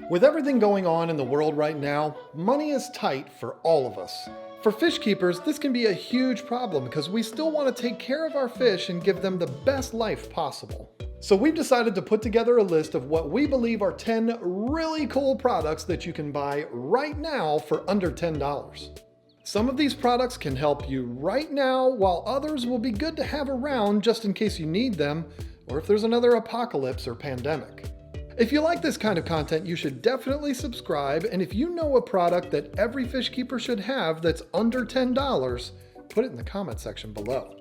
With everything going on in the world right now, money is tight for all of us. For fish keepers, this can be a huge problem because we still want to take care of our fish and give them the best life possible. So we've decided to put together a list of what we believe are 10 really cool products that you can buy right now for under $10. Some of these products can help you right now, while others will be good to have around just in case you need them, or if there's another apocalypse or pandemic. If you like this kind of content, you should definitely subscribe, and if you know a product that every fish keeper should have that's under $10, put it in the comment section below.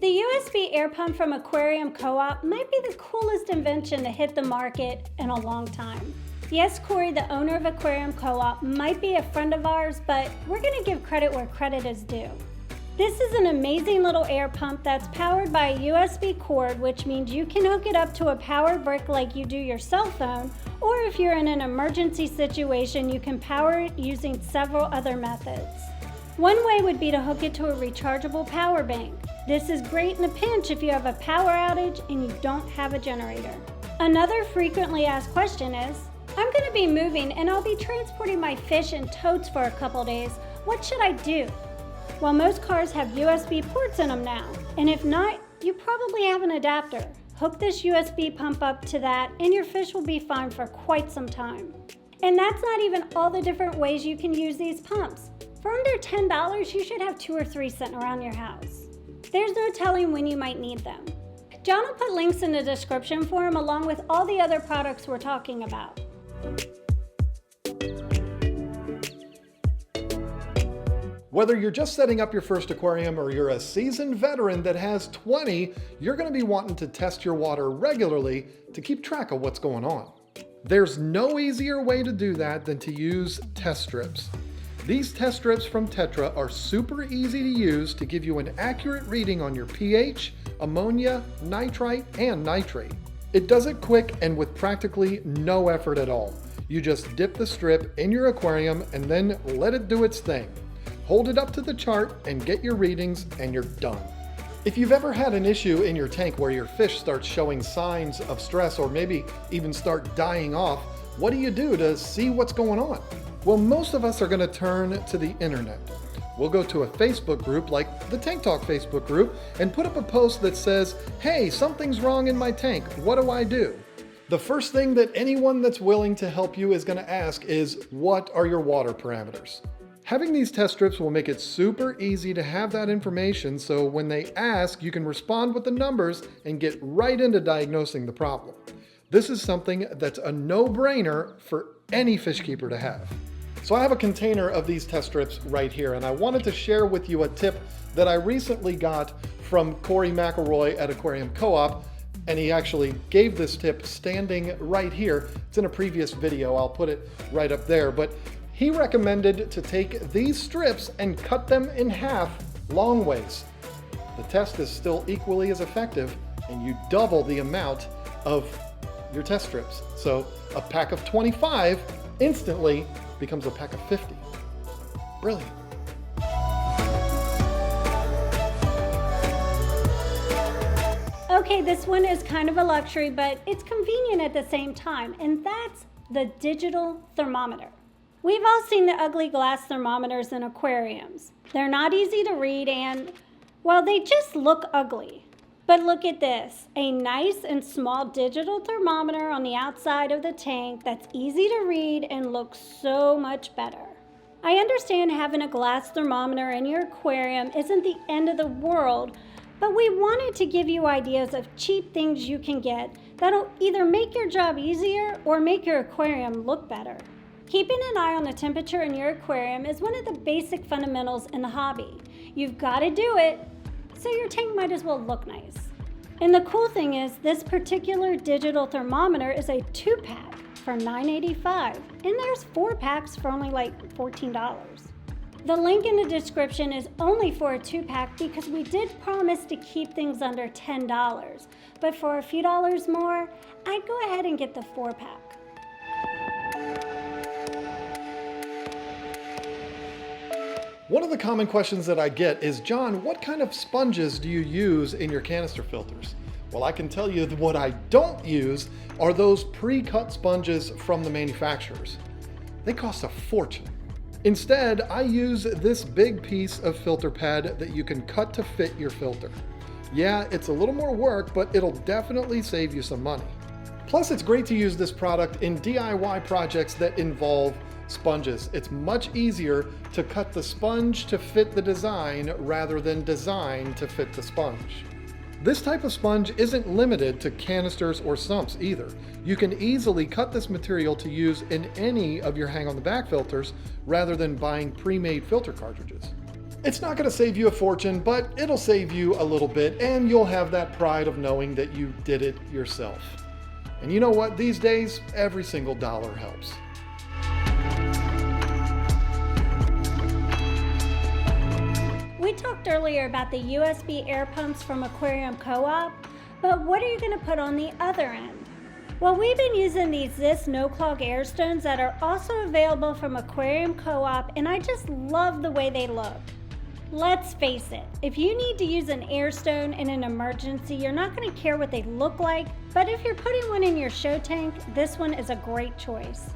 The USB air pump from Aquarium Co-op might be the coolest invention to hit the market in a long time. Yes, Corey, the owner of Aquarium Co-op, might be a friend of ours, but we're going to give credit where credit is due. This is an amazing little air pump that's powered by a USB cord, which means you can hook it up to a power brick like you do your cell phone, or if you're in an emergency situation, you can power it using several other methods. One way would be to hook it to a rechargeable power bank. This is great in a pinch if you have a power outage and you don't have a generator. Another frequently asked question is, I'm going to be moving and I'll be transporting my fish in totes for a couple days. What should I do? Well, most cars have USB ports in them now, and if not, you probably have an adapter. Hook this USB pump up to that and your fish will be fine for quite some time. And that's not even all the different ways you can use these pumps. For under $10, you should have 2 or 3 sitting around your house. There's no telling when you might need them. John will put links in the description for them along with all the other products we're talking about. Whether you're just setting up your first aquarium or you're a seasoned veteran that has 20, you're going to be wanting to test your water regularly to keep track of what's going on. There's no easier way to do that than to use test strips. These test strips from Tetra are super easy to use to give you an accurate reading on your pH, ammonia, nitrite, and nitrate. It does it quick and with practically no effort at all. You just dip the strip in your aquarium and then let it do its thing. Hold it up to the chart and get your readings and you're done. If you've ever had an issue in your tank where your fish starts showing signs of stress or maybe even start dying off, what do you do to see what's going on? Well, most of us are going to turn to the internet. We'll go to a Facebook group like the Tank Talk Facebook group and put up a post that says, hey, something's wrong in my tank. What do I do? The first thing that anyone that's willing to help you is going to ask is, what are your water parameters? Having these test strips will make it super easy to have that information, so when they ask, you can respond with the numbers and get right into diagnosing the problem. This is something that's a no-brainer for any fish keeper to have. So I have a container of these test strips right here, and I wanted to share with you a tip that I recently got from Corey McElroy at Aquarium Co-op, and he actually gave this tip standing right here. It's in a previous video, I'll put it right up there, but he recommended to take these strips and cut them in half long ways. The test is still equally as effective, and you double the amount of your test strips. So a pack of 25 instantly becomes a pack of 50. Brilliant. Okay, this one is kind of a luxury, but it's convenient at the same time, and that's the digital thermometer. We've all seen the ugly glass thermometers in aquariums. They're not easy to read and, well, they just look ugly. But look at this, a nice and small digital thermometer on the outside of the tank that's easy to read and looks so much better. I understand having a glass thermometer in your aquarium isn't the end of the world, but we wanted to give you ideas of cheap things you can get that'll either make your job easier or make your aquarium look better. Keeping an eye on the temperature in your aquarium is one of the basic fundamentals in the hobby. You've got to do it, so your tank might as well look nice. And the cool thing is, this particular digital thermometer is a 2-pack for $9.85, and there's 4 packs for only like $14. The link in the description is only for a 2-pack because we did promise to keep things under $10, but for a few dollars more, I'd go ahead and get the 4-pack. One of the common questions that I get is, John, what kind of sponges do you use in your canister filters? Well, I can tell you that what I don't use are those pre-cut sponges from the manufacturers. They cost a fortune. Instead, I use this big piece of filter pad that you can cut to fit your filter. Yeah, it's a little more work, but it'll definitely save you some money. Plus, it's great to use this product in DIY projects that involve sponges. It's much easier to cut the sponge to fit the design rather than design to fit the sponge. This type of sponge isn't limited to canisters or sumps either. You can easily cut this material to use in any of your hang-on-the-back filters rather than buying pre-made filter cartridges. It's not going to save you a fortune, but it'll save you a little bit, and you'll have that pride of knowing that you did it yourself. And you know what? These days, every single dollar helps. We talked earlier about the USB air pumps from Aquarium Co-op, but what are you going to put on the other end? Well, we've been using these no-clog air stones that are also available from Aquarium Co-op, and I just love the way they look. Let's face it, if you need to use an air stone in an emergency, you're not going to care what they look like, but if you're putting one in your show tank, this one is a great choice.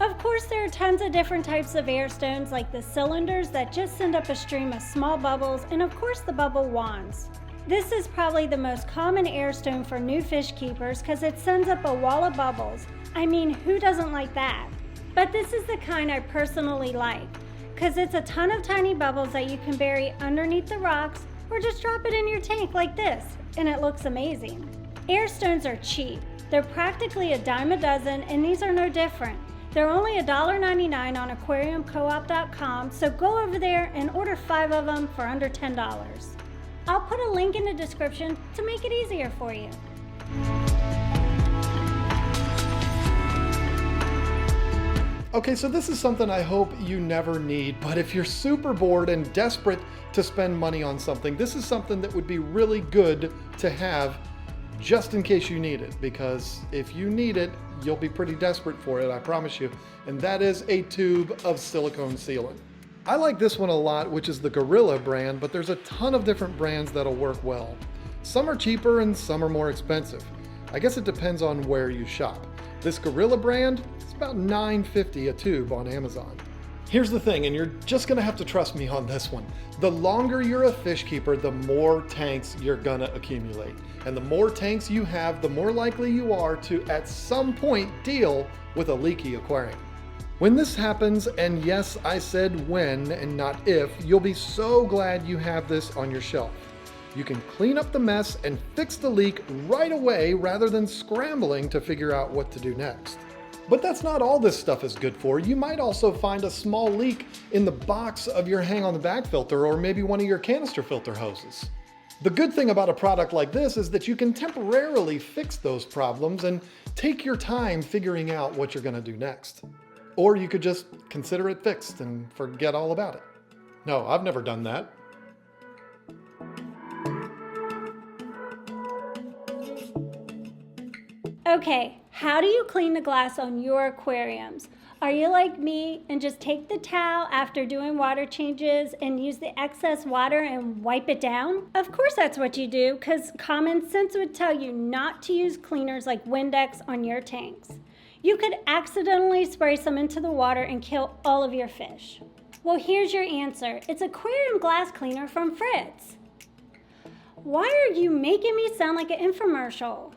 Of course, there are tons of different types of air stones, like the cylinders that just send up a stream of small bubbles, and of course the bubble wands. This is probably the most common air stone for new fish keepers because it sends up a wall of bubbles. I mean, who doesn't like that? But this is the kind I personally like, because it's a ton of tiny bubbles that you can bury underneath the rocks or just drop it in your tank like this, and it looks amazing. Air stones are cheap. They're practically a dime a dozen, and these are no different. They're only $1.99 on aquariumcoop.com, so go over there and order 5 of them for under $10. I'll put a link in the description to make it easier for you. Okay, so this is something I hope you never need, but if you're super bored and desperate to spend money on something, this is something that would be really good to have just in case you need it, because if you need it, you'll be pretty desperate for it, I promise you, and that is a tube of silicone sealant. I like this one a lot, which is the Gorilla brand, but there's a ton of different brands that'll work well. Some are cheaper and some are more expensive. I guess it depends on where you shop. This Gorilla brand is about $9.50 a tube on Amazon. Here's the thing, and you're just gonna have to trust me on this one. The longer you're a fish keeper, the more tanks you're gonna accumulate. And the more tanks you have, the more likely you are to, at some point, deal with a leaky aquarium. When this happens, and yes, I said when and not if, you'll be so glad you have this on your shelf. You can clean up the mess and fix the leak right away rather than scrambling to figure out what to do next. But that's not all this stuff is good for. You might also find a small leak in the box of your hang-on-the-back filter or maybe one of your canister filter hoses. The good thing about a product like this is that you can temporarily fix those problems and take your time figuring out what you're gonna do next. Or you could just consider it fixed and forget all about it. No, I've never done that. Okay, how do you clean the glass on your aquariums? Are you like me and just take the towel after doing water changes and use the excess water and wipe it down? Of course that's what you do, because common sense would tell you not to use cleaners like Windex on your tanks. You could accidentally spray some into the water and kill all of your fish. Well, here's your answer. It's aquarium glass cleaner from Fritz. Why are you making me sound like an infomercial?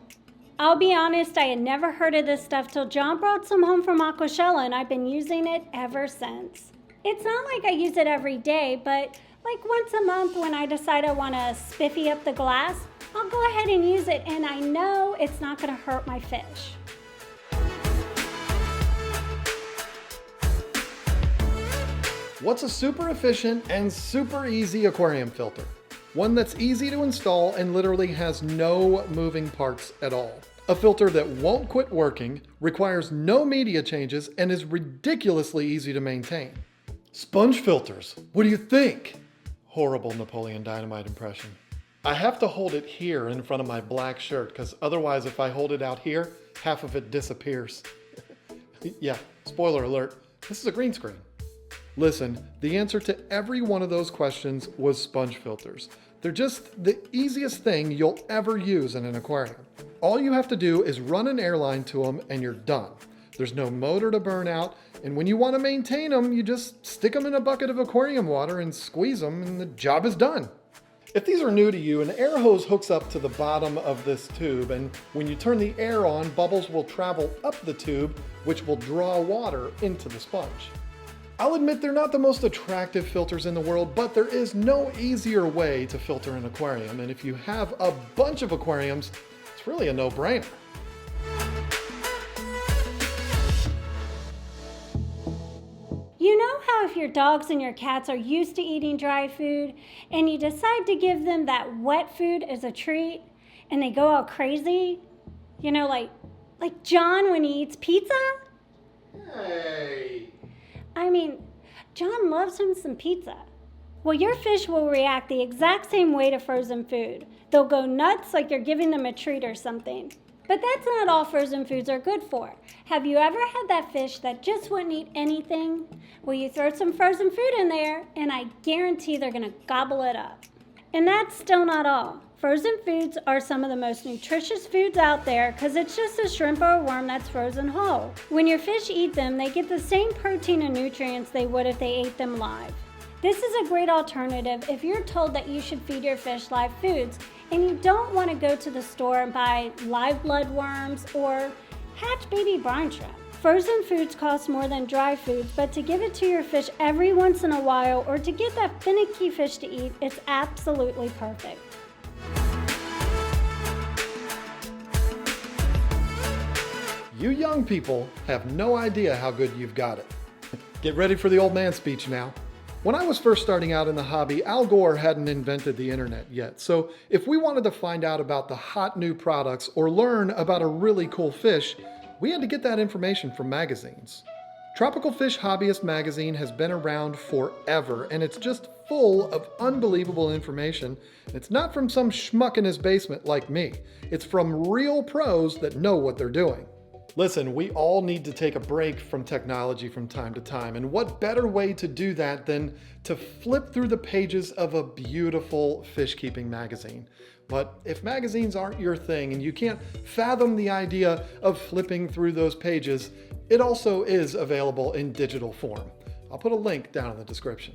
I'll be honest, I had never heard of this stuff till John brought some home from Aquashella, and I've been using it ever since. It's not like I use it every day, but like once a month when I decide I want to spiffy up the glass, I'll go ahead and use it, and I know it's not going to hurt my fish. What's a super efficient and super easy aquarium filter? One that's easy to install and literally has no moving parts at all. A filter that won't quit working, requires no media changes, and is ridiculously easy to maintain. Sponge filters, what do you think? Horrible Napoleon Dynamite impression. I have to hold it here in front of my black shirt, because otherwise if I hold it out here, half of it disappears. Yeah, spoiler alert, this is a green screen. Listen, the answer to every one of those questions was sponge filters. They're just the easiest thing you'll ever use in an aquarium. All you have to do is run an airline to them and you're done. There's no motor to burn out, and when you want to maintain them, you just stick them in a bucket of aquarium water and squeeze them, and the job is done. If these are new to you, an air hose hooks up to the bottom of this tube, and when you turn the air on, bubbles will travel up the tube, which will draw water into the sponge. I'll admit they're not the most attractive filters in the world, but there is no easier way to filter an aquarium, and if you have a bunch of aquariums, it's really a no-brainer. You know how if your dogs and your cats are used to eating dry food and you decide to give them that wet food as a treat and they go all crazy? You know, like John when he eats pizza? Hey! I mean, John loves him some pizza. Well, your fish will react the exact same way to frozen food. They'll go nuts like you're giving them a treat or something. But that's not all frozen foods are good for. Have you ever had that fish that just wouldn't eat anything? Well, you throw some frozen food in there, and I guarantee they're gonna gobble it up. And that's still not all. Frozen foods are some of the most nutritious foods out there because it's just a shrimp or a worm that's frozen whole. When your fish eat them, they get the same protein and nutrients they would if they ate them live. This is a great alternative if you're told that you should feed your fish live foods and you don't want to go to the store and buy live bloodworms or hatch baby brine shrimp. Frozen foods cost more than dry foods, but to give it to your fish every once in a while or to get that finicky fish to eat, it's absolutely perfect. You young people have no idea how good you've got it. Get ready for the old man speech now. When I was first starting out in the hobby, Al Gore hadn't invented the internet yet. So if we wanted to find out about the hot new products or learn about a really cool fish, we had to get that information from magazines. Tropical Fish Hobbyist magazine has been around forever, and it's just full of unbelievable information. It's not from some schmuck in his basement like me. It's from real pros that know what they're doing. Listen, we all need to take a break from technology from time to time, and what better way to do that than to flip through the pages of a beautiful fish keeping magazine. But if magazines aren't your thing and you can't fathom the idea of flipping through those pages, it also is available in digital form. I'll put a link down in the description.